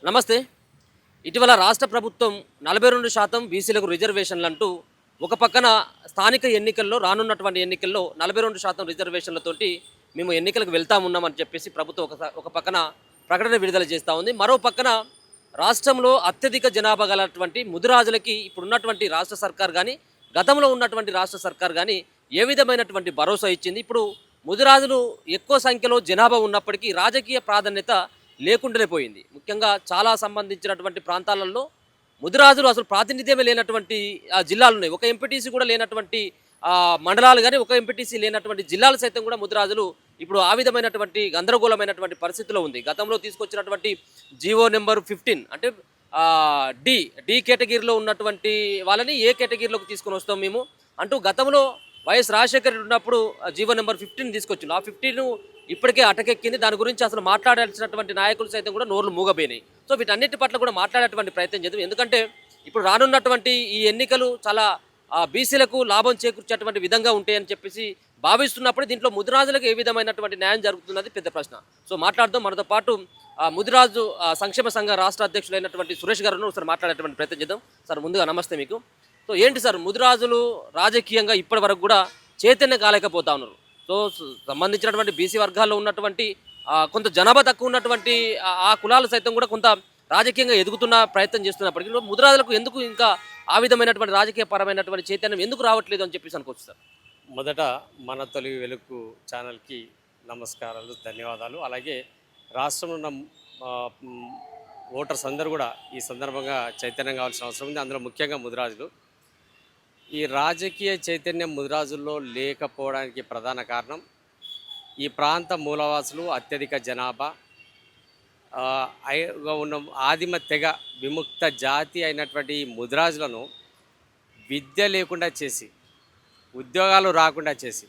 నమస్తే. ఇటీవల రాష్ట్ర ప్రభుత్వం 42% బీసీలకు రిజర్వేషన్లంటూ ఒక పక్కన స్థానిక ఎన్నికల్లో రానున్నటువంటి ఎన్నికల్లో 42% రిజర్వేషన్లతోటి మేము ఎన్నికలకు వెళ్తామున్నామని చెప్పేసి ప్రభుత్వం ఒక పక్కన ప్రకటన విడుదల చేస్తూ ఉంది. మరో పక్కన రాష్ట్రంలో అత్యధిక జనాభా గలటువంటి ముదిరాజులకి ఇప్పుడున్నటువంటి రాష్ట్ర సర్కార్ కానీ, గతంలో ఉన్నటువంటి రాష్ట్ర సర్కార్ కానీ ఏ విధమైనటువంటి భరోసా ఇచ్చింది? ఇప్పుడు ముదిరాజులు ఎక్కువ సంఖ్యలో జనాభా ఉన్నప్పటికీ రాజకీయ ప్రాధాన్యత లేకుండానే పోయింది. ముఖ్యంగా చాలా సంబంధించినటువంటి ప్రాంతాలలో ముదిరాజులు అసలు ప్రాతినిధ్యమే లేనటువంటి జిల్లాలు ఉన్నాయి. ఒక ఎంపీటీసీ కూడా లేనటువంటి మండలాలు కానీ, ఒక ఎంపీటీసీ లేనటువంటి జిల్లాలు సైతం కూడా ముదిరాజులు ఇప్పుడు ఆ విధమైనటువంటి గందరగోళమైనటువంటి పరిస్థితిలో ఉంది. గతంలో తీసుకొచ్చినటువంటి జీవో నెంబర్ 15 అంటే డి డి కేటగిరీలో ఉన్నటువంటి వాళ్ళని ఏ కేటగిరీలోకి తీసుకొని వస్తాం మేము అంటూ గతంలో వైఎస్ రాజశేఖర రెడ్డి ఉన్నప్పుడు జీవో నెంబర్ 15 తీసుకొచ్చిండు. ఆ 15 ఇప్పటికే అటకెక్కింది. దాని గురించి అసలు మాట్లాడాల్సినటువంటి నాయకులు సైతం కూడా నోర్లు మూగపోయినాయి. సో వీటన్నిటి పట్ల కూడా మాట్లాడేటువంటి ప్రయత్నం చేద్దాం. ఎందుకంటే ఇప్పుడు రానున్నటువంటి ఈ ఎన్నికలు చాలా బీసీలకు లాభం చేకూర్చేటువంటి విధంగా ఉంటాయని చెప్పేసి భావిస్తున్నప్పుడు దీంట్లో ముదిరాజులకు ఏ విధమైనటువంటి న్యాయం జరుగుతున్నది పెద్ద ప్రశ్న. సో మాట్లాడదాం. మనతో పాటు ముదిరాజు సంక్షేమ సంఘ రాష్ట్ర అధ్యక్షులైనటువంటి సురేష్ గారు ఒకసారి మాట్లాడేటువంటి ప్రయత్నం చేద్దాం. సార్ ముందుగా నమస్తే మీకు. సో ఏంటి సార్ ముదిరాజులు రాజకీయంగా ఇప్పటి వరకు కూడా చైతన్యం కాలేకపోతా ఉన్నారు. సో సంబంధించినటువంటి బీసీ వర్గాల్లో ఉన్నటువంటి కొంత జనాభా తక్కువ ఉన్నటువంటి ఆ కులాలు సైతం కూడా కొంత రాజకీయంగా ఎదుగుతున్న ప్రయత్నం చేస్తున్నప్పటికీ ముదిరాజులకు ఎందుకు ఇంకా ఆ విధమైనటువంటి రాజకీయ పరమైనటువంటి చైతన్యం ఎందుకు రావట్లేదు అని చెప్పేసి అనుకోవచ్చు సార్? మొదట మన తొలి వెలుగు ఛానల్కి నమస్కారాలు, ధన్యవాదాలు. అలాగే రాష్ట్రంలో ఉన్న ఓటర్స్ అందరూ కూడా ఈ సందర్భంగా చైతన్యం కావాల్సిన అవసరం ఉంది. అందులో ముఖ్యంగా ముదిరాజులు. ఈ రాజకీయ చైతన్యం ముదిరాజుల్లో లేకపోవడానికి ప్రధాన కారణం ఈ ప్రాంత మూలవాసులు అత్యధిక జనాభా ఉన్న ఆదిమ తెగ విముక్త జాతి అయినటువంటి ముదిరాజులను విద్య లేకుండా చేసి, ఉద్యోగాలు రాకుండా చేసి,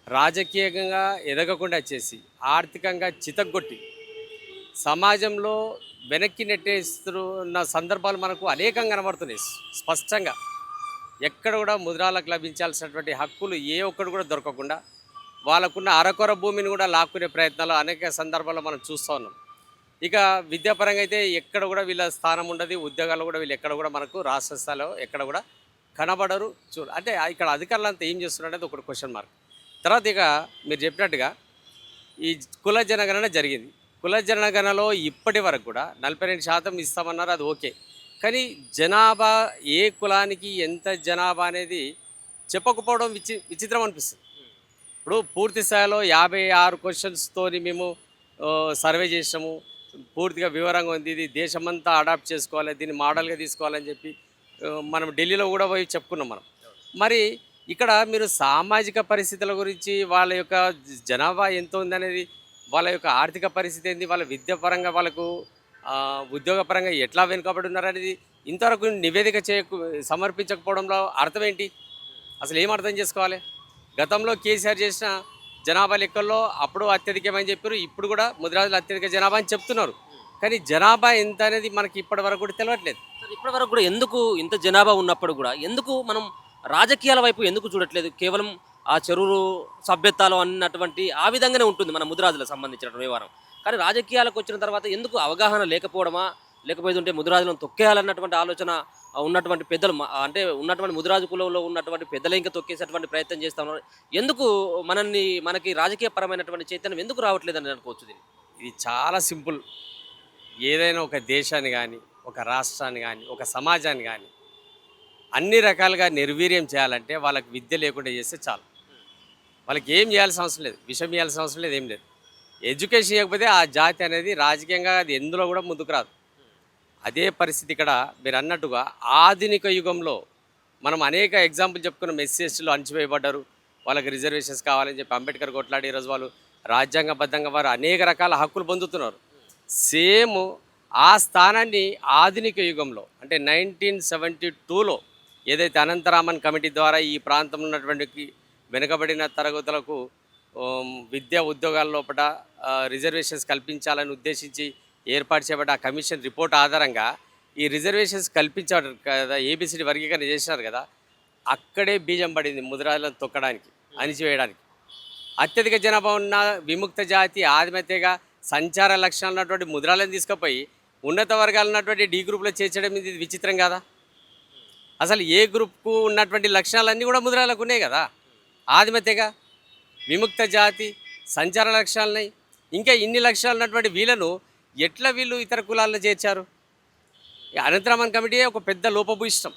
రాజకీయంగా ఎదగకుండా చేసి, ఆర్థికంగా చితగ్గొట్టి సమాజంలో వెనక్కి నెట్టేస్తున్న సందర్భాలు మనకు అనేకం కనబడుతున్నాయి. స్పష్టంగా ఎక్కడ కూడా ముదిరాలకు లభించాల్సినటువంటి హక్కులు ఏ ఒక్కడు కూడా దొరకకుండా వాళ్ళకున్న అరకొర భూమిని కూడా లాక్కునే ప్రయత్నాలు అనేక సందర్భాల్లో మనం చూస్తూ ఉన్నాం. ఇక విద్యాపరంగా అయితే ఎక్కడ కూడా వీళ్ళ స్థానం ఉండదు. ఉద్యోగాలు కూడా వీళ్ళు ఎక్కడ కూడా మనకు రాష్ట్ర స్థాయిలో ఎక్కడ కూడా కనబడరు. అంటే ఇక్కడ అధికారులు అంతా ఏం చేస్తున్నారు అనేది ఒకటి క్వశ్చన్ మార్క్. తర్వాత ఇక మీరు చెప్పినట్టుగా ఈ కుల జనగణన జరిగింది. కుల జనగణనలో ఇప్పటి వరకు కూడా 42% ఇస్తామన్నారు, అది ఓకే. కానీ జనాభా ఏ కులానికి ఎంత జనాభా అనేది చెప్పకపోవడం విచిత్రం అనిపిస్తుంది. ఇప్పుడు పూర్తి స్థాయిలో 56 క్వశ్చన్స్తో మేము సర్వే చేసినాము. పూర్తిగా వివరంగా ఉంది. ఇది దేశమంతా అడాప్ట్ చేసుకోవాలి, దీన్ని మోడల్గా తీసుకోవాలని చెప్పి మనం ఢిల్లీలో కూడా పోయి చెప్పుకున్నాం మనం. మరి ఇక్కడ మీరు సామాజిక పరిస్థితుల గురించి, వాళ్ళ యొక్క జనాభా ఎంత ఉందనేది, వాళ్ళ యొక్క ఆర్థిక పరిస్థితి ఏంది, వాళ్ళ విద్యాపరంగా వాళ్ళకు ఉద్యోగపరంగా ఎట్లా వెనుకబడి ఉన్నారనేది ఇంతవరకు నివేదిక సమర్పించకపోవడంలో అర్థం ఏంటి? అసలు ఏం అర్థం చేసుకోవాలి? గతంలో కేసీఆర్ చేసిన జనాభా లెక్కల్లో అప్పుడు అత్యధికమని చెప్పారు, ఇప్పుడు కూడా ముదిరాజులు అత్యధిక జనాభా అని చెప్తున్నారు. కానీ జనాభా ఎంత అనేది మనకి ఇప్పటి వరకు కూడా తెలియట్లేదు. ఇప్పటి వరకు కూడా ఎందుకు ఇంత జనాభా ఉన్నప్పుడు కూడా ఎందుకు మనం రాజకీయాల వైపు ఎందుకు చూడట్లేదు? కేవలం ఆ చెరువులు సభ్యత్వాలు అన్నటువంటి ఆ విధంగానే ఉంటుంది మన ముదిరాజులకు సంబంధించిన వ్యవహారం. కానీ రాజకీయాలకు వచ్చిన తర్వాత ఎందుకు అవగాహన లేకపోవడమా, లేకపోతే ముదిరాజులను తొక్కేయాలన్నటువంటి ఆలోచన ఉన్నటువంటి పెద్దలు, అంటే ఉన్నటువంటి ముదిరాజు కులంలో ఉన్నటువంటి పెద్దలు ఇంకా తొక్కేసేటువంటి ప్రయత్నం చేస్తా ఉన్నారు. ఎందుకు మనకి రాజకీయ పరమైనటువంటి చైతన్యం ఎందుకు రావట్లేదని అనుకోవచ్చు? ఇది చాలా సింపుల్. ఏదైనా ఒక దేశాన్ని కానీ, ఒక రాష్ట్రాన్ని కానీ, ఒక సమాజాన్ని కానీ అన్ని రకాలుగా నిర్వీర్యం చేయాలంటే వాళ్ళకి విద్య లేకుండా చేస్తే చాలు. వాళ్ళకి ఏం చేయాల్సిన అవసరం లేదు, విషయం చేయాల్సిన అవసరం లేదు, ఏం లేదు. ఎడ్యుకేషన్ ఇవ్వకపోతే ఆ జాతి అనేది రాజకీయంగా అది ఎందులో కూడా ముందుకు రాదు. అదే పరిస్థితి ఇక్కడ మీరు అన్నట్టుగా ఆధునిక యుగంలో మనం అనేక ఎగ్జాంపుల్ చెప్పుకున్నాం. ఎస్సీలు అణచివేయబడ్డారు, వాళ్ళకి రిజర్వేషన్స్ కావాలని చెప్పి అంబేద్కర్ కొట్లాడి ఈరోజు వాళ్ళు రాజ్యాంగబద్ధంగా వారు అనేక రకాల హక్కులు పొందుతున్నారు. సేమ్ ఆ స్థానాన్ని ఆధునిక యుగంలో అంటే 1972లో ఏదైతే అనంతరామన్ కమిటీ ద్వారా ఈ ప్రాంతంలో ఉన్నటువంటి వెనుకబడిన తరగతులకు విద్యా ఉద్యోగాల లోపల రిజర్వేషన్స్ కల్పించాలని ఉద్దేశించి ఏర్పాటు చేయబడ్డ ఆ కమిషన్ రిపోర్ట్ ఆధారంగా ఈ రిజర్వేషన్స్ కల్పించారు కదా, ఏబిసిడి వర్గీకరణ చేసినారు కదా, అక్కడే బీజం పడింది ముదిరాజులను తొక్కడానికి, అణిచివేయడానికి. అత్యధిక జనాభా ఉన్న విముక్త జాతి ఆదిమత్యగా సంచార లక్షణాలు ఉన్నటువంటి ముదిరాజులను తీసుకుపోయి ఉన్నత వర్గాలు ఉన్నటువంటి డి గ్రూప్లో చేర్చడం ఇది విచిత్రం కాదా? అసలు ఏ గ్రూప్కు ఉన్నటువంటి లక్షణాలన్నీ కూడా ముద్రాలకు ఉన్నాయి కదా. ఆదిమత్యగా, విముక్త జాతి, సంచార లక్షణాలున్నాయి. ఇంకా ఇన్ని లక్షణాలు ఉన్నటువంటి వీళ్ళను ఎట్లా వీళ్ళు ఇతర కులాల్లో చేర్చారు? ఈ అనంతరామన్ కమిటీ ఒక పెద్ద లోపభూయిష్టం,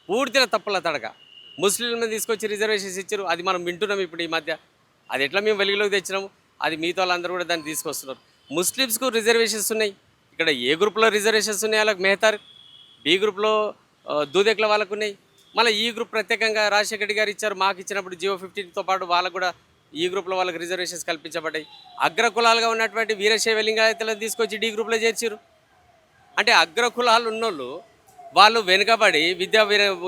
పూర్తిగా తప్పుల తడక. ముస్లింలను తీసుకొచ్చి రిజర్వేషన్స్ ఇచ్చారు, అది మనం వింటున్నాం ఇప్పుడు ఈ మధ్య. అది ఎట్లా మేము వెలుగులోకి తెచ్చినాము, అది మిగతా వాళ్ళందరూ కూడా దాన్ని తీసుకొస్తున్నారు. ముస్లిమ్స్కు రిజర్వేషన్స్ ఉన్నాయి. ఇక్కడ ఏ గ్రూప్లో రిజర్వేషన్స్ ఉన్నాయి వాళ్ళకి మెహతార్, బి గ్రూప్లో దూదెక్ల వాళ్ళకు ఉన్నాయి. మళ్ళీ ఈ గ్రూప్ ప్రత్యేకంగా రాజశేఖర రెడ్డి గారు ఇచ్చారు, మాకు ఇచ్చినప్పుడు జియో 15తో పాటు వాళ్ళకు కూడా ఈ గ్రూప్లో వాళ్ళకి రిజర్వేషన్స్ కల్పించబడ్డాయి. అగ్ర కులాలుగా ఉన్నటువంటి వీరశైవ లింగాయతులను తీసుకొచ్చి డి గ్రూప్లో చేర్చారు. అంటే అగ్ర కులాలు ఉన్నోళ్ళు వాళ్ళు వెనుకబడి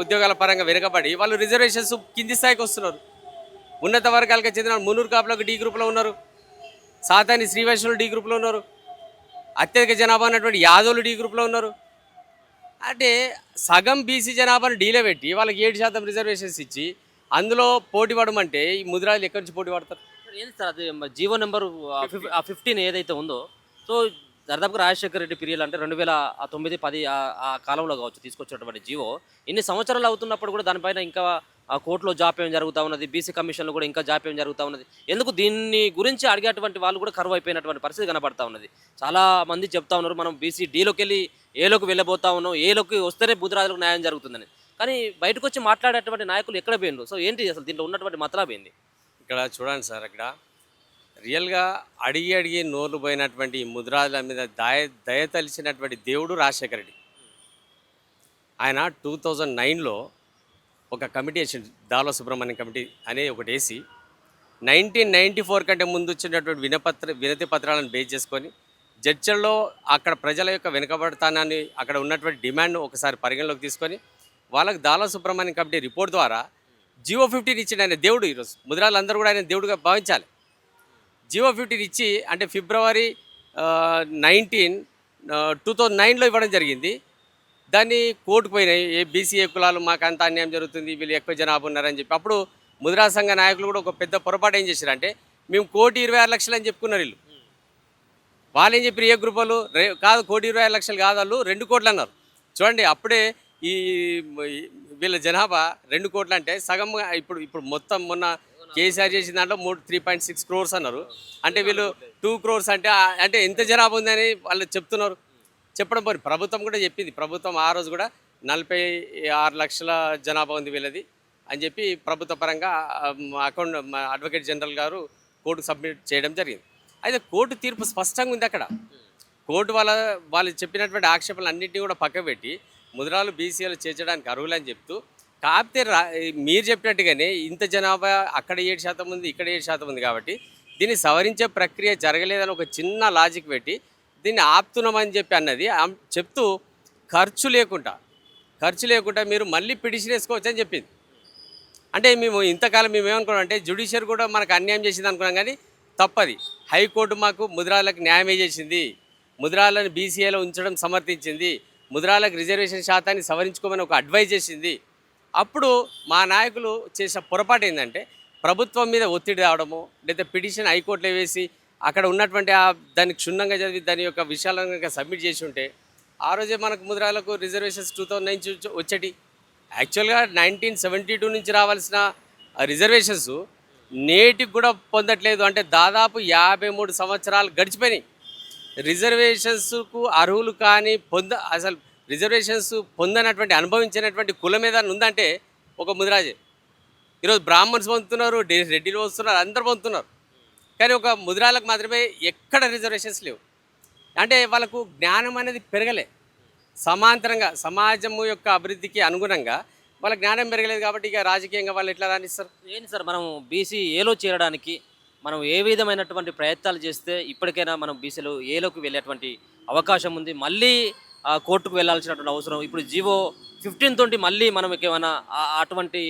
ఉద్యోగాల పరంగా వెనుకబడి వాళ్ళు రిజర్వేషన్స్ కింది స్థాయికి వస్తున్నారు. ఉన్నత వర్గాలకు చెందిన మున్నూరు కాపులకు డి గ్రూప్లో ఉన్నారు, సాతాని శ్రీవైష్ణవులు డి గ్రూప్లో ఉన్నారు, అత్యధిక జనాభా ఉన్నటువంటి యాదవులు డి గ్రూప్లో ఉన్నారు. అంటే సగం బీసీ జనాభాను డీలో పెట్టి వాళ్ళకి 7% రిజర్వేషన్స్ ఇచ్చి అందులో పోటీ పడమంటే ఈ ముద్రాలు ఎక్కడి నుంచి పోటీ పడతారు? ఏంటి సార్ అది జీవో నెంబర్ 15 ఏదైతే ఉందో, సో దాదాపుగా రాజశేఖర రెడ్డి పీరియడ్ అంటే 2009, 10 ఆ కాలంలో కావచ్చు తీసుకొచ్చినటువంటి జీవో. ఇన్ని సంవత్సరాలు అవుతున్నప్పుడు కూడా దానిపైన ఇంకా కోర్టులో జాప్యం జరుగుతూ ఉన్నది, బీసీ కమిషన్లో కూడా ఇంకా జాప్యం జరుగుతూ ఉన్నది. ఎందుకు దీన్ని గురించి అడిగేటువంటి వాళ్ళు కూడా కరువు అయిపోయినటువంటి పరిస్థితి కనబడతా ఉన్నది. చాలా మంది చెప్తా ఉన్నారు మనం బీసీ డీలోకి వెళ్ళి ఏలోకి వెళ్ళబోతా ఉన్నాం, ఏలోకి వస్తేనే బుద్ధరాజులకు న్యాయం జరుగుతుందని. కానీ బయటకు వచ్చి మాట్లాడేటువంటి నాయకులు ఎక్కడ పోయిండ్రు? సో ఏంటి అసలు దీంట్లో ఉన్నటువంటి మతలబ్ ఏంది? ఇక్కడ చూడండి సార్, అక్కడ రియల్గా అడిగి నోరు పోయినటువంటి ఈ ముద్రాల మీద దయ తలిచినటువంటి దేవుడు రాజశేఖర రెడ్డి. ఆయన 2009లో ఒక కమిటీ వేసిండు, దాల సుబ్రహ్మణ్యం కమిటీ అనే ఒకటి వేసి 1994 కంటే ముందు వచ్చినటువంటి వినతి పత్రాలను బేస్ చేసుకొని చర్చల్లో అక్కడ ప్రజల యొక్క వెనుకబడతానాన్ని, అక్కడ ఉన్నటువంటి డిమాండ్ను ఒకసారి పరిగణలోకి తీసుకొని వాళ్ళకి దాల సుబ్రహ్మణ్యం కమిటీ రిపోర్ట్ ద్వారా జియో 15 ఇచ్చిండు. ఆయన దేవుడు. ఈరోజు ముద్రాలందరూ కూడా ఆయన దేవుడుగా భావించాలి. జియో 15 ఇచ్చి అంటే ఫిబ్రవరి 19, 2009లో ఇవ్వడం జరిగింది. దాన్ని కోర్టుకు పోయినాయి. బీసీఏ కులాలు మాకు అంత అన్యాయం జరుగుతుంది, వీళ్ళు ఎక్కువ జనాభా ఉన్నారని చెప్పి. అప్పుడు ముద్రా సంఘ నాయకులు కూడా ఒక పెద్ద పొరపాటు ఏం చేశారంటే మేము 1,26,00,000 అని చెప్పుకున్నారు వీళ్ళు. వాళ్ళు ఏం చెప్పారు, ఏ గ్రూప్ వాళ్ళు కాదు 1,26,00,000 కాదు, వాళ్ళు 2 కోట్లు అన్నారు. చూడండి, అప్పుడే ఈ వీళ్ళ జనాభా 2 కోట్లు అంటే సగం. ఇప్పుడు మొత్తం మొన్న కేసీఆర్ చేసిన దాంట్లో 3.6 crores అన్నారు. అంటే వీళ్ళు 2 crores అంటే ఎంత జనాభా ఉందని వాళ్ళు చెప్తున్నారు. చెప్పడం పోయి ప్రభుత్వం కూడా చెప్పింది. ప్రభుత్వం ఆ రోజు కూడా 46 లక్షల జనాభా ఉంది వీళ్ళది అని చెప్పి ప్రభుత్వ పరంగా అడ్వకేట్ జనరల్ గారు కోర్టుకు సబ్మిట్ చేయడం జరిగింది. అయితే కోర్టు తీర్పు స్పష్టంగా ఉంది. అక్కడ కోర్టు వాళ్ళు చెప్పినటువంటి ఆక్షేపణలు అన్నింటినీ కూడా పక్కపెట్టి ముద్రాలు బీసీలు చేర్చడానికి అర్హులని చెప్తూ, కాకపోతే మీరు చెప్పినట్టుగానే ఇంత జనాభా అక్కడ 7% ఉంది, ఇక్కడ 7% ఉంది కాబట్టి దీన్ని సవరించే ప్రక్రియ జరగలేదని ఒక చిన్న లాజిక్ పెట్టి దీన్ని ఆపుతున్నామని చెప్పి అన్నది చెప్తూ ఖర్చు లేకుండా మీరు మళ్ళీ పిటిషన్ వేసుకోవచ్చు అని చెప్పింది. అంటే మేము ఇంతకాలం మేము ఏమనుకున్నాం అంటే జ్యుడిషియర్ కూడా మనకు అన్యాయం చేసింది అనుకున్నాం, కానీ తప్పది. హైకోర్టు మాకు ముద్రాలకు న్యాయమే చేసింది, ముద్రాలను బీసీఏలో ఉంచడం సమర్థించింది, ముద్రాలకు రిజర్వేషన్ శాతాన్ని సవరించుకోమని ఒక అడ్వైజ్ చేసింది. అప్పుడు మా నాయకులు చేసిన పొరపాటు ఏంటంటే ప్రభుత్వం మీద ఒత్తిడి రావడము, లేదా పిటిషన్ హైకోర్టులో వేసి అక్కడ ఉన్నటువంటి దాన్ని క్షుణ్ణంగా చదివి దాని యొక్క విషయాలను సబ్మిట్ చేసి ఉంటే ఆ రోజే మనకు ముద్రాలకు రిజర్వేషన్స్ 2009 వచ్చేటి. యాక్చువల్గా 1972 నుంచి రావాల్సిన రిజర్వేషన్స్ నేటికి కూడా పొందట్లేదు. అంటే దాదాపు 53 సంవత్సరాలు గడిచిపోయినాయి. రిజర్వేషన్స్కు అర్హులు కానీ అసలు రిజర్వేషన్స్ పొందనటువంటి అనుభవించినటువంటి కులం మీద ఉందంటే ఒక ముదిరాజే. ఈరోజు బ్రాహ్మణ్స్ పొందుతున్నారు, రెడ్డిలు వస్తున్నారు, అందరు పొందుతున్నారు. కానీ ఒక ముదిరాలకు మాత్రమే ఎక్కడ రిజర్వేషన్స్ లేవు. అంటే వాళ్ళకు జ్ఞానం అనేది పెరగలే. సమాంతరంగా సమాజము యొక్క అభివృద్ధికి అనుగుణంగా వాళ్ళ జ్ఞానం పెరగలేదు కాబట్టి ఇక రాజకీయంగా వాళ్ళు ఎట్లా రాణిస్తారు? ఏంటి సార్, మనం బీసీ ఏలో చేరడానికి మనం ఏ విధమైనటువంటి ప్రయత్నాలు చేస్తే ఇప్పటికైనా మనం బీసీలో ఏలోకి వెళ్ళేటువంటి అవకాశం ఉంది? మళ్ళీ కోర్టుకు వెళ్ళాల్సినటువంటి అవసరం ఇప్పుడు జియో 15 తోటి మళ్ళీ మనం ఏమైనా అటువంటి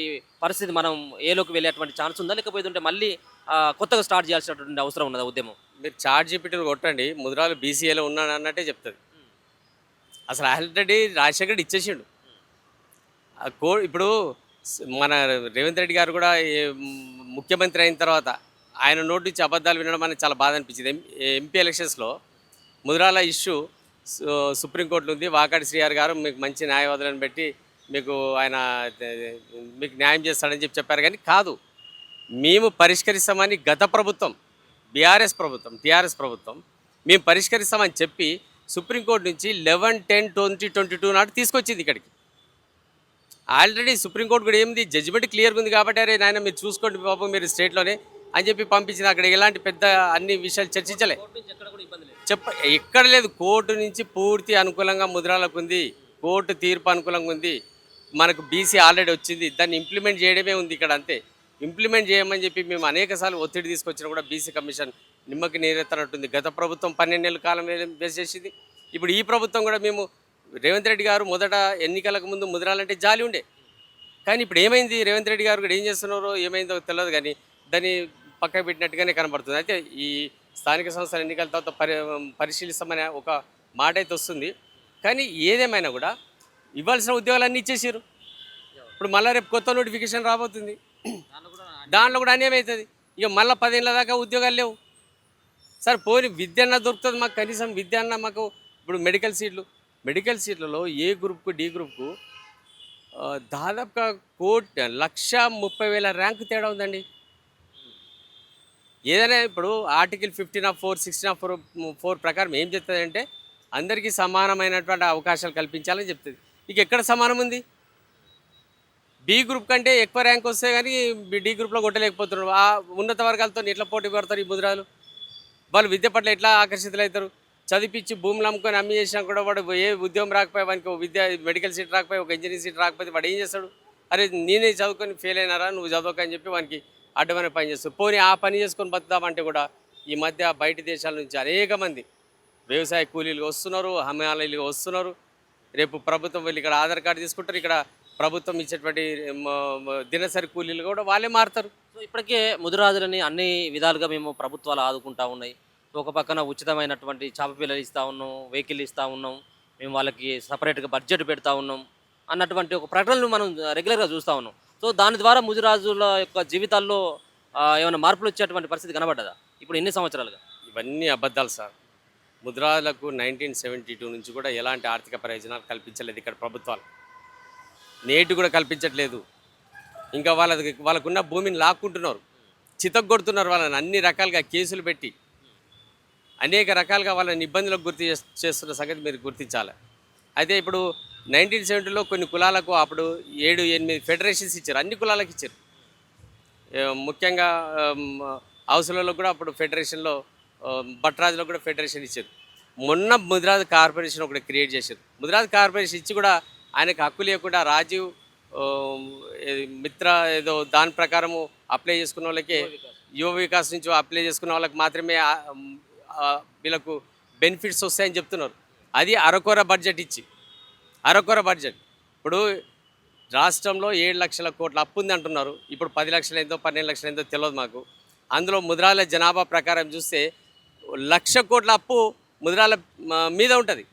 పరిస్థితి మనం ఏలోకి వెళ్ళేటువంటి ఛాన్స్ ఉందా, లేకపోతే మళ్ళీ కొత్తగా స్టార్ట్ చేయాల్సినటువంటి అవసరం ఉన్నదా ఉద్యమం? మీరు చాట్ జీపీటీని కొట్టండి, ముద్రాలు బీసీఏలో ఉన్నాను అన్నట్టే చెప్తుంది. అసలు ఆల్రెడీ రాజశేఖర్ రెడ్డి ఇచ్చేసిండు. ఇప్పుడు మన రేవంత్ రెడ్డి గారు కూడా ముఖ్యమంత్రి అయిన తర్వాత ఆయన నోటి నుంచి అబద్ధాలు వినడం అనేది చాలా బాధ అనిపించింది. ఎంపీ ఎలక్షన్స్లో ముద్రాల ఇష్యూ సుప్రీంకోర్టులో ఉంది. వాకాటి శ్రీహరి గారు మీకు మంచి న్యాయవాదులను పెట్టి మీకు ఆయన మీకు న్యాయం చేస్తాడని చెప్పారు. కానీ కాదు, మేము పరిష్కరిస్తామని గత ప్రభుత్వం, బీఆర్ఎస్ ప్రభుత్వం, టీఆర్ఎస్ ప్రభుత్వం మేము పరిష్కరిస్తామని చెప్పి సుప్రీంకోర్టు నుంచి 11/10/2022 నాడు తీసుకొచ్చింది ఇక్కడికి. ఆల్రెడీ సుప్రీంకోర్టు కూడా ఏంది, జడ్జిమెంట్ క్లియర్గా ఉంది కాబట్టి అరే నాయన మీరు చూసుకోండి బాబు మీరు స్టేట్లోనే అని చెప్పి పంపించింది. అక్కడ ఎలాంటి పెద్ద అన్ని విషయాలు చర్చించలే. ఎక్కడ లేదు. కోర్టు నుంచి పూర్తి అనుకూలంగా ముద్రాలకు ఉంది. కోర్టు తీర్పు అనుకూలంగా ఉంది. మనకు బీసీ ఆల్రెడీ వచ్చింది, దాన్ని ఇంప్లిమెంట్ చేయడమే ఉంది ఇక్కడ అంతే. ఇంప్లిమెంట్ చేయమని చెప్పి మేము అనేకసార్లు ఒత్తిడి తీసుకొచ్చినా కూడా బీసీ కమిషన్ నిమ్మకి నీరెత్తనట్టుంది. గత ప్రభుత్వం 12 నెలల కాలం వేస్ట్ చేసింది. ఇప్పుడు ఈ ప్రభుత్వం కూడా మేము రేవంత్ రెడ్డి గారు మొదట ఎన్నికలకు ముందు ముద్రాలంటే జాలి ఉండే, కానీ ఇప్పుడు ఏమైంది, రేవంత్ రెడ్డి గారు కూడా ఏం చేస్తున్నారో ఏమైందో తెలియదు, కానీ దాన్ని పక్కకు పెట్టినట్టుగానే కనబడుతుంది. అయితే ఈ స్థానిక సంస్థల ఎన్నికల తర్వాత పరిశీలిస్తామనే ఒక మాట అయితే వస్తుంది. కానీ ఏదేమైనా కూడా ఇవ్వాల్సిన ఉద్యోగాలన్నీ ఇచ్చేసారు. ఇప్పుడు మళ్ళీ రేపు కొత్త నోటిఫికేషన్ రాబోతుంది, దాంట్లో కూడా అన్యాయం అవుతుంది. ఇక మళ్ళీ 10 ఏళ్ళ దాకా ఉద్యోగాలు లేవు. సార్ పోని విద్య అన్న దొరుకుతుంది మాకు, కనీసం విద్య అన్న మాకు. ఇప్పుడు మెడికల్ సీట్లలో ఏ గ్రూప్కు డి గ్రూప్కు దాదాపుగా 1,30,000 ర్యాంకు తేడా ఉందండి. ఏదైనా ఇప్పుడు ఆర్టికల్ 15/4, 16/4 ప్రకారం ఏం చెప్తుందంటే అందరికీ సమానమైనటువంటి అవకాశాలు కల్పించాలని చెప్తుంది. ఇక ఎక్కడ సమానం ఉంది? బి గ్రూప్ కంటే ఎక్కువ ర్యాంక్ వస్తే కానీ డి గ్రూప్లో కొట్టలేకపోతున్నారు. ఆ ఉన్నత వర్గాలతో ఎట్లా పోటీ పడతారు ఈ ముద్రాలు? వాళ్ళు విద్య పట్ల ఎట్లా ఆకర్షితులు అవుతారు? చదివించి భూములు అమ్ముకొని అమ్మి చేసినా కూడా వాడు ఏ ఉద్యోగం రాకపోయి, వానికి మెడికల్ సీట్ రాకపోయి, ఒక ఇంజనీరింగ్ సీట్ రాకపోతే వాడు ఏం చేస్తాడు? అరే నేనే చదువుకొని ఫెయిల్ అయినారా, నువ్వు చదవకని చెప్పి వానికి అడ్డమైన పని చేస్తాడు. పోనీ ఆ పని చేసుకొని బతుకుదామంటే కూడా ఈ మధ్య బయట దేశాల నుంచి అనేక మంది వ్యవసాయ కూలీలు వస్తున్నారు, హమాలీలు వస్తున్నారు. రేపు ప్రభుత్వం వెళ్ళి ఇక్కడ ఆధార్ కార్డు తీసుకుంటారు, ఇక్కడ ప్రభుత్వం ఇచ్చేటువంటి దినసరి కూలీలు కూడా వాళ్ళే మారుతారు. సో ఇప్పటికే ముదిరాజులని అన్ని విధాలుగా మేము ప్రభుత్వాలు ఆదుకుంటా ఉన్నాయి. ఒక పక్కన ఉచితమైనటువంటి చేప పిల్లలు ఇస్తూ ఉన్నాం, వెహికల్ ఇస్తూ ఉన్నాం, మేము వాళ్ళకి సపరేట్గా బడ్జెట్ పెడతా ఉన్నాం అన్నటువంటి ఒక ప్రకటనలు మనం రెగ్యులర్గా చూస్తూ ఉన్నాం. సో దాని ద్వారా ముదిరాజుల యొక్క జీవితాల్లో ఏమైనా మార్పులు వచ్చేటువంటి పరిస్థితి కనబడ్డదా ఇప్పుడు ఎన్ని సంవత్సరాలుగా? ఇవన్నీ అబద్ధాలు సార్. ముద్రాలకు 1972 నుంచి కూడా ఎలాంటి ఆర్థిక ప్రయోజనాలు కల్పించలేదు ఇక్కడ ప్రభుత్వాలు, నేటి కూడా కల్పించట్లేదు. ఇంకా వాళ్ళకున్న భూమిని లాక్కుంటున్నారు, చితగొడుతున్నారు, వాళ్ళని అన్ని రకాలుగా కేసులు పెట్టి అనేక రకాలుగా వాళ్ళని ఇబ్బందులకు చేస్తున్న సంగతి మీరు గుర్తించాలి. అయితే ఇప్పుడు 1970లో కొన్ని కులాలకు అప్పుడు 7-8 ఫెడరేషన్స్ ఇచ్చారు, అన్ని కులాలకు ఇచ్చారు. ముఖ్యంగా హౌసులలో కూడా అప్పుడు ఫెడరేషన్లో భట్రాజులో కూడా ఫెడరేషన్ ఇచ్చారు. మొన్న ముదిరాజ్ కార్పొరేషన్ ఒకటి క్రియేట్ చేశారు. ముదిరాజ్ కార్పొరేషన్ ఇచ్చి కూడా ఆయనకు హక్కు లేకుండా రాజీవ్ మిత్ర ఏదో దాని ప్రకారము అప్లై చేసుకున్న వాళ్ళకి, యువ వికాస్ నుంచి అప్లై చేసుకున్న వాళ్ళకి మాత్రమే వీళ్ళకు బెనిఫిట్స్ వస్తాయని చెప్తున్నారు. అది అరకొర బడ్జెట్ ఇచ్చి, అరకొర బడ్జెట్. ఇప్పుడు రాష్ట్రంలో 7 లక్షల కోట్ల అప్పు ఉంది అంటున్నారు. ఇప్పుడు 10 లక్షలు ఎంతో 12 లక్షలు ఎంతో తెలియదు మాకు. అందులో ముద్రాల జనాభా ప్రకారం చూస్తే 1,00,000 కోట్ల అప్పు ముద్రాల మీద ఉంటుంది.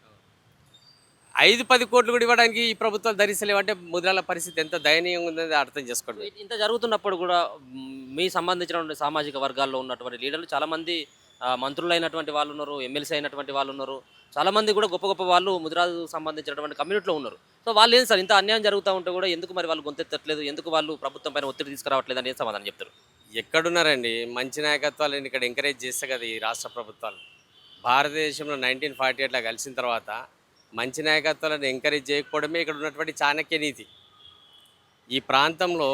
5-10 కోట్లు కూడా ఇవ్వడానికి ఈ ప్రభుత్వాలు ధరిస్తలేవంటే ముద్రాల పరిస్థితి ఎంత దయనీయంగా ఉందని అర్థం చేసుకోండి. ఇంత జరుగుతున్నప్పుడు కూడా మీ సంబంధించిన సామాజిక వర్గాల్లో ఉన్నటువంటి లీడర్లు చాలామంది మంత్రులు అయినటువంటి వాళ్ళు ఉన్నారు, ఎమ్మెల్సీ అయినటువంటి వాళ్ళు ఉన్నారు, చాలామంది కూడా గొప్ప గొప్ప వాళ్ళు ముదిరాజు సంబంధించినటువంటి కమ్యూనిటీలో ఉన్నారు. సో వాళ్ళు ఏం సార్ ఇంత అన్యాయం జరుగుతూ ఉంటే కూడా ఎందుకు మరి వాళ్ళు గొంతెత్తట్లేదు, ఎందుకు వాళ్ళు ప్రభుత్వం పైన ఒత్తిడి తీసుకురావట్లేదు అని ఏం సమాధానం చెప్తారు? ఎక్కడున్నారండి? మంచి నాయకత్వాలను ఇక్కడ ఎంకరేజ్ చేస్తే కదా ఈ రాష్ట్ర ప్రభుత్వాలు. భారతదేశంలో 1948లో కలిసిన తర్వాత మంచి నాయకత్వాలను ఎంకరేజ్ చేయకపోవడమే ఇక్కడ ఉన్నటువంటి చాణక్య నీతి. ఈ ప్రాంతంలో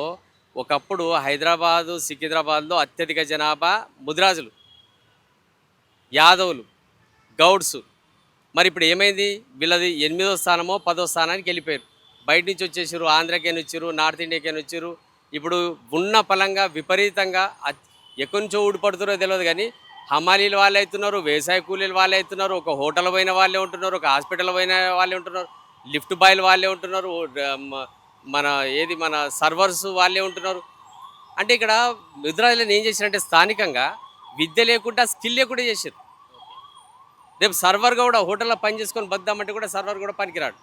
ఒకప్పుడు హైదరాబాదు, సికింద్రాబాద్లో అత్యధిక జనాభా ముదిరాజులు, యాదవులు, గౌడ్స్. మరి ఇప్పుడు ఏమైంది? వీళ్ళది 8వ స్థానమో 10వ స్థానానికి వెళ్ళిపోయారు. బయట నుంచి వచ్చేసారు, ఆంధ్రాకేని వచ్చారు, నార్త్ ఇండియాకేని వచ్చారు. ఇప్పుడు ఉన్న పలంగా విపరీతంగా ఎక్కడి నుంచో ఊడిపడుతున్నారో తెలియదు, కానీ హమాలీలు వాళ్ళే అవుతున్నారు, వ్యవసాయ కూలీలు వాళ్ళే అవుతున్నారు, ఒక హోటల్ పోయిన వాళ్ళే ఉంటున్నారు, ఒక హాస్పిటల్ పోయిన వాళ్ళే ఉంటున్నారు, లిఫ్ట్ బాయ్లు వాళ్ళే ఉంటున్నారు, మన సర్వర్స్ వాళ్ళే ఉంటున్నారు. అంటే ఇక్కడ ముదిరాజులను ఏం చేశారంటే స్థానికంగా విద్య లేకుండా స్కిల్ లేకుండా చేశారు. రేపు సర్వర్గా కూడా హోటల్లో పని చేసుకొని బద్దామంటే కూడా సర్వర్ కూడా పనికిరాడు.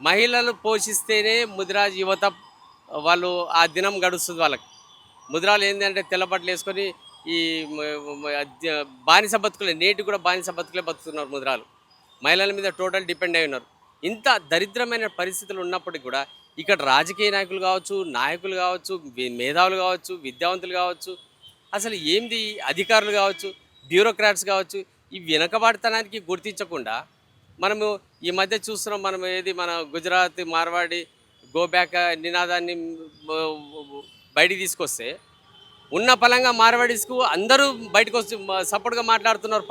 మహిళలు పోషిస్తేనే ముదిరాజ్ యువత వాళ్ళు ఆ దినం గడుస్తుంది వాళ్ళకి. ముదిరాలు ఏంటంటే తెల్లబట్టలు వేసుకొని ఈ బానిస బతుకులే, నేటి కూడా బానిస బతుకులే బతుకుతున్నారు ముదిరాలు. మహిళల మీద టోటల్ డిపెండ్ అయి ఉన్నారు. ఇంత దరిద్రమైన పరిస్థితులు ఉన్నప్పటికీ కూడా ఇక్కడ రాజకీయ నాయకులు కావచ్చు, నాయకులు కావచ్చు, మేధావులు కావచ్చు, విద్యావంతులు కావచ్చు, అసలు ఏంది అధికారులు కావచ్చు, బ్యూరోక్రాట్స్ కావచ్చు, ఈ వెనుకబాటుతనానికి గుర్తించకుండా మనము ఈ మధ్య చూస్తున్నాం. మనం ఏది మన గుజరాత్ మార్వాడి గో బ్యాక్ నినాదాన్ని బయటికి తీసుకొస్తే ఉన్న పలంగా మార్వాడీస్కు అందరూ బయటకు వచ్చి సపోర్ట్గా మాట్లాడుతున్నారు.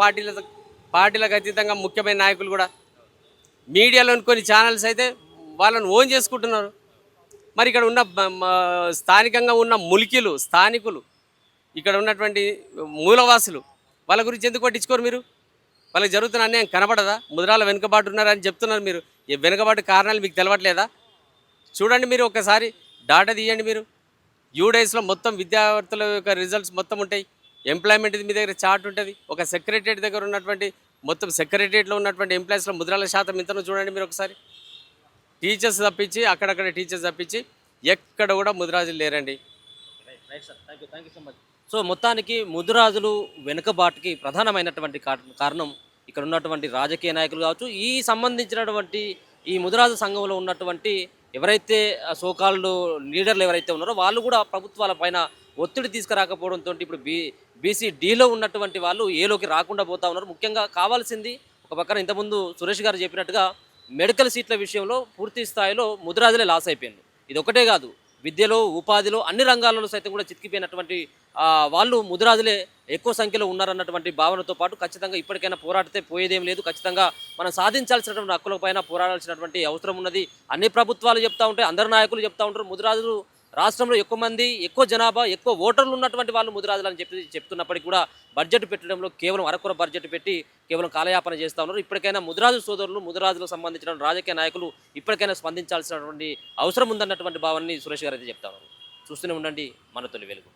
పార్టీలకు అతీతంగా ముఖ్యమైన నాయకులు కూడా మీడియాలోని కొన్ని ఛానల్స్ అయితే వాళ్ళని ఓన్ చేసుకుంటున్నారు. మరి ఇక్కడ ఉన్న స్థానికంగా ఉన్న స్థానికులు ఇక్కడ ఉన్నటువంటి మూలవాసులు వాళ్ళ గురించి ఎందుకు పట్టించుకోరు మీరు? వాళ్ళకి జరుగుతున్న అన్యాయం కనపడదా? ముద్రాల వెనుకబాటు ఉన్నారని చెప్తున్నారు మీరు. ఈ వెనుకబాటు కారణాలు మీకు తెలవట్లేదా? చూడండి, మీరు ఒకసారి డాటా తీయండి. మీరు యూడేస్లో మొత్తం విద్యార్థుల యొక్క రిజల్ట్స్ మొత్తం ఉంటాయి. ఎంప్లాయ్మెంట్ మీ దగ్గర చార్ట్ ఉంటుంది. ఒక సెక్రటరియట్ దగ్గర ఉన్నటువంటి మొత్తం సెక్రటరియట్లో ఉన్నటువంటి ఎంప్లాయీస్లో ముద్రాల శాతం ఎంతనో చూడండి మీరు ఒకసారి. టీచర్స్ తప్పించి అక్కడక్కడ టీచర్స్ తప్పించి ఎక్కడ కూడా ముద్రాజులు లేరండి. Thank you so much. So మొత్తానికి ముదిరాజులు వెనుకబాటుకి ప్రధానమైనటువంటి కారణం ఇక్కడ ఉన్నటువంటి రాజకీయ నాయకులు కావచ్చు, ఈ సంబంధించినటువంటి ఈ ముదిరాజు సంఘంలో ఉన్నటువంటి ఎవరైతే సోకాల్డ్ లీడర్లు ఎవరైతే ఉన్నారో వాళ్ళు కూడా ప్రభుత్వాల పైన ఒత్తిడి తీసుకురాకపోవడంతో ఇప్పుడు బీసీ డీలో ఉన్నటువంటి వాళ్ళు ఏలోకి రాకుండా పోతా ఉన్నారు. ముఖ్యంగా కావాల్సింది ఒక పక్కన ఇంతకుముందు సురేష్ గారు చెప్పినట్టుగా మెడికల్ సీట్ల విషయంలో పూర్తి స్థాయిలో ముదిరాజులే లాస్ అయిపోయింది. ఇది ఒకటే కాదు, విద్యలో, ఉపాధిలో, అన్ని రంగాలలో సైతం కూడా చితికిపోయినటువంటి వాళ్ళు ముదిరాజులే ఎక్కువ సంఖ్యలో ఉన్నారన్నటువంటి భావనతో పాటు ఖచ్చితంగా ఇప్పటికైనా పోరాడితే పోయేదేం లేదు. ఖచ్చితంగా మనం సాధించాల్సినటువంటి హక్కుల పైన పోరాడాల్సినటువంటి అవసరం ఉన్నది. అన్ని ప్రభుత్వాలు చెప్తా ఉంటాయి, అందరు నాయకులు చెప్తా ఉంటారు. ముదిరాజులు రాష్ట్రంలో ఎక్కువ మంది, ఎక్కువ జనాభా, ఎక్కువ ఓటర్లు ఉన్నటువంటి వాళ్ళు ముదిరాజులు అని చెప్తున్నప్పటికీ కూడా బడ్జెట్ పెట్టడంలో కేవలం అరకొర బడ్జెట్ పెట్టి కేవలం కాలయాపన చేస్తూ ఉన్నారు. ఇప్పటికైనా ముదిరాజు సోదరులు, ముదిరాజులకు సంబంధించిన రాజకీయ నాయకులు ఇప్పటికైనా స్పందించాల్సినటువంటి అవసరం ఉందన్నటువంటి భావాన్ని సురేష్ గారు అయితే చెప్తా ఉన్నారు. చూస్తూనే ఉండండి మన తొలి వెలుగు.